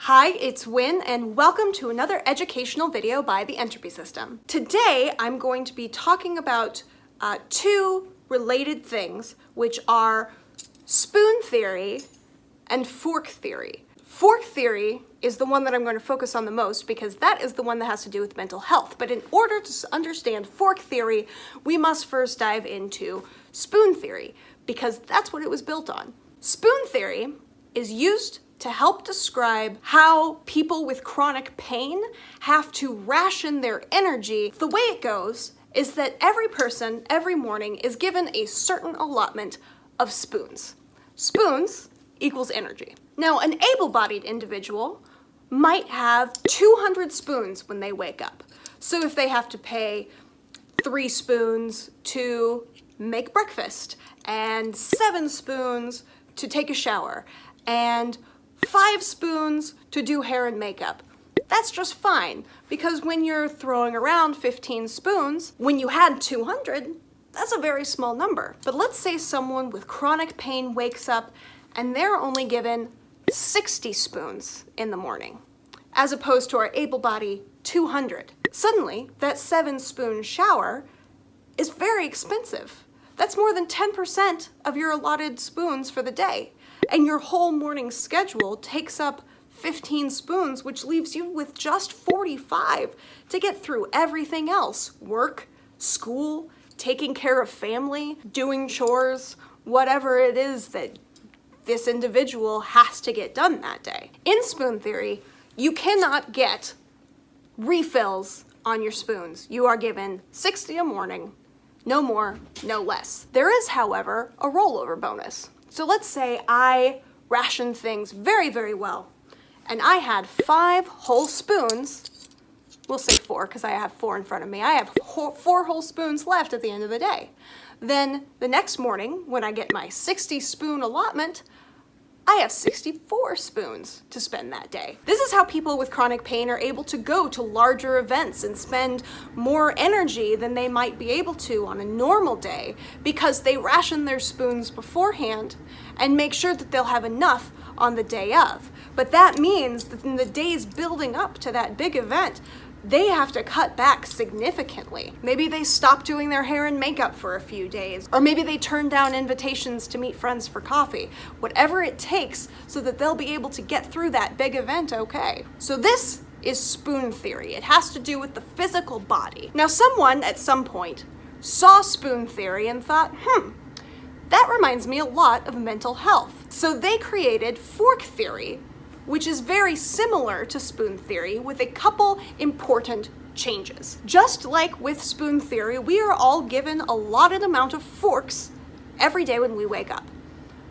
Hi, it's Wynn, and welcome to another educational video by the Entropy system. Today, I'm going to be talking about two related things, which are spoon theory and fork theory. Fork theory is the one that I'm going to focus on the most because that is the one that has to do with mental health. But in order to understand fork theory, we must first dive into spoon theory because that's what it was built on. Spoon theory is used to help describe how people with chronic pain have to ration their energy. The way it goes is that every person, every morning, is given a certain allotment of spoons. Spoons equals energy. Now, an able-bodied individual might have 200 spoons when they wake up. So if they have to pay 3 spoons to make breakfast, and 7 spoons to take a shower, and 5 spoons to do hair and makeup. That's just fine, because when you're throwing around 15 spoons, when you had 200, that's a very small number. But let's say someone with chronic pain wakes up and they're only given 60 spoons in the morning, as opposed to our able-bodied 200. Suddenly, that 7-spoon shower is very expensive. That's more than 10% of your allotted spoons for the day. And your whole morning schedule takes up 15 spoons, which leaves you with just 45 to get through everything else. Work, school, taking care of family, doing chores, whatever it is that this individual has to get done that day. In spoon theory, you cannot get refills on your spoons. You are given 60 a morning, no more, no less. There is, however, a rollover bonus. So let's say I rationed things very, very well, and I had 5 whole spoons. We'll say 4 because I have 4 in front of me. I have 4 whole spoons left at the end of the day. Then the next morning, when I get my 60-spoon allotment, I have 64 spoons to spend that day. This is how people with chronic pain are able to go to larger events and spend more energy than they might be able to on a normal day because they ration their spoons beforehand and make sure that they'll have enough on the day of. But that means that in the days building up to that big event, they have to cut back significantly. Maybe they stop doing their hair and makeup for a few days, or maybe they turn down invitations to meet friends for coffee. Whatever it takes so that they'll be able to get through that big event okay. So this is spoon theory. It has to do with the physical body. Now, someone at some point saw spoon theory and thought, that reminds me a lot of mental health. So they created fork theory, which is very similar to spoon theory with a couple important changes. Just like with spoon theory, we are all given a allotted amount of forks every day when we wake up.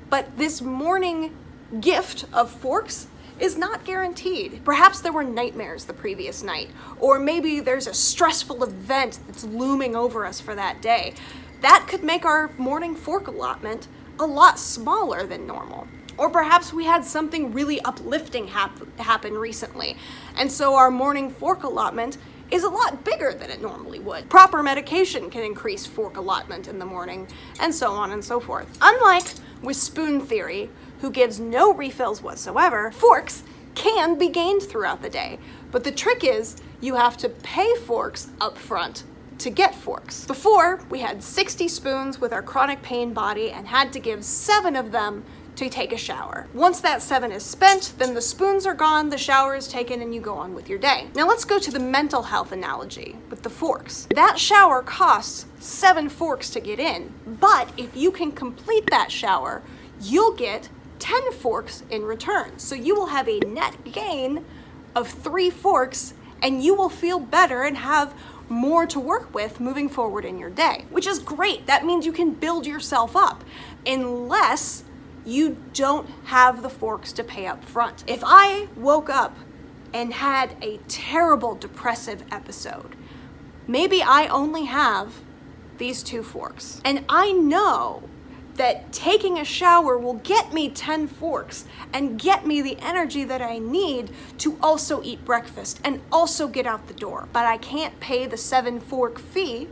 But this morning gift of forks is not guaranteed. Perhaps there were nightmares the previous night, or maybe there's a stressful event that's looming over us for that day. That could make our morning fork allotment a lot smaller than normal. Or perhaps we had something really uplifting happen recently, and so our morning fork allotment is a lot bigger than it normally would. Proper medication can increase fork allotment in the morning, and so on and so forth. Unlike with spoon theory, who gives no refills whatsoever, forks can be gained throughout the day. But the trick is you have to pay forks up front to get forks. Before, we had 60 spoons with our chronic pain body and had to give 7 of them to take a shower. Once that 7 is spent, then the spoons are gone, the shower is taken, and you go on with your day. Now let's go to the mental health analogy with the forks. That shower costs 7 forks to get in, but if you can complete that shower, you'll get 10 forks in return. So you will have a net gain of 3 forks, and you will feel better and have more to work with moving forward in your day, which is great. That means you can build yourself up, unless you don't have the forks to pay up front. If I woke up and had a terrible depressive episode, maybe I only have these 2 forks. And I know that taking a shower will get me 10 forks and get me the energy that I need to also eat breakfast and also get out the door. But I can't pay the 7 fork fee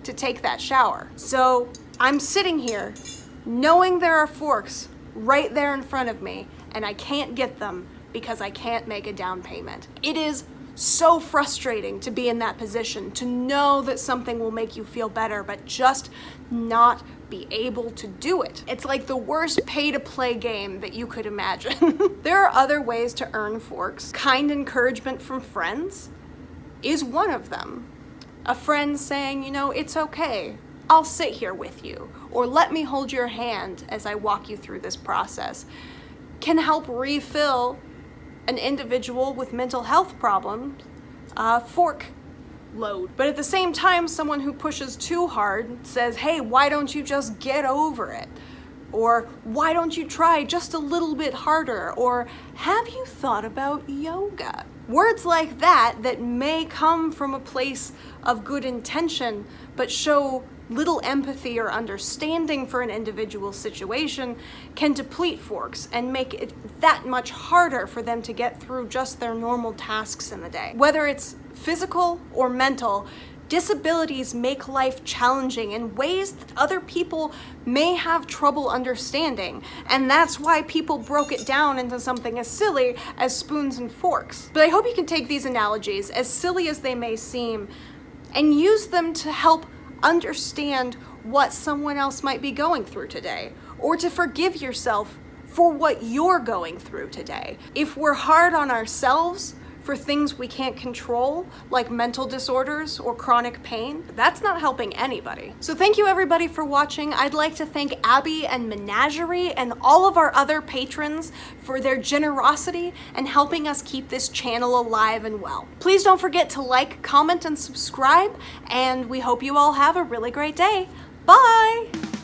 to take that shower. So I'm sitting here knowing there are forks right there in front of me and I can't get them because I can't make a down payment. It is so frustrating to be in that position, to know that something will make you feel better, but just not be able to do it. It's like the worst pay-to-play game that you could imagine. There are other ways to earn forks. Kind encouragement from friends is one of them. A friend saying, you know, it's okay, I'll sit here with you, or let me hold your hand as I walk you through this process, can help refill an individual with mental health problems fork load. But at the same time, someone who pushes too hard says, hey, why don't you just get over it? Or why don't you try just a little bit harder? Or have you thought about yoga? Words like that may come from a place of good intention, but show little empathy or understanding for an individual situation, can deplete forks and make it that much harder for them to get through just their normal tasks in the day. Whether it's physical or mental, disabilities make life challenging in ways that other people may have trouble understanding, and that's why people broke it down into something as silly as spoons and forks. But I hope you can take these analogies, as silly as they may seem, and use them to help understand what someone else might be going through today, or to forgive yourself for what you're going through today. If we're hard on ourselves for things we can't control, like mental disorders or chronic pain, that's not helping anybody. So thank you everybody for watching. I'd like to thank Abby and Menagerie and all of our other patrons for their generosity and helping us keep this channel alive and well. Please don't forget to like, comment, and subscribe, and we hope you all have a really great day. Bye!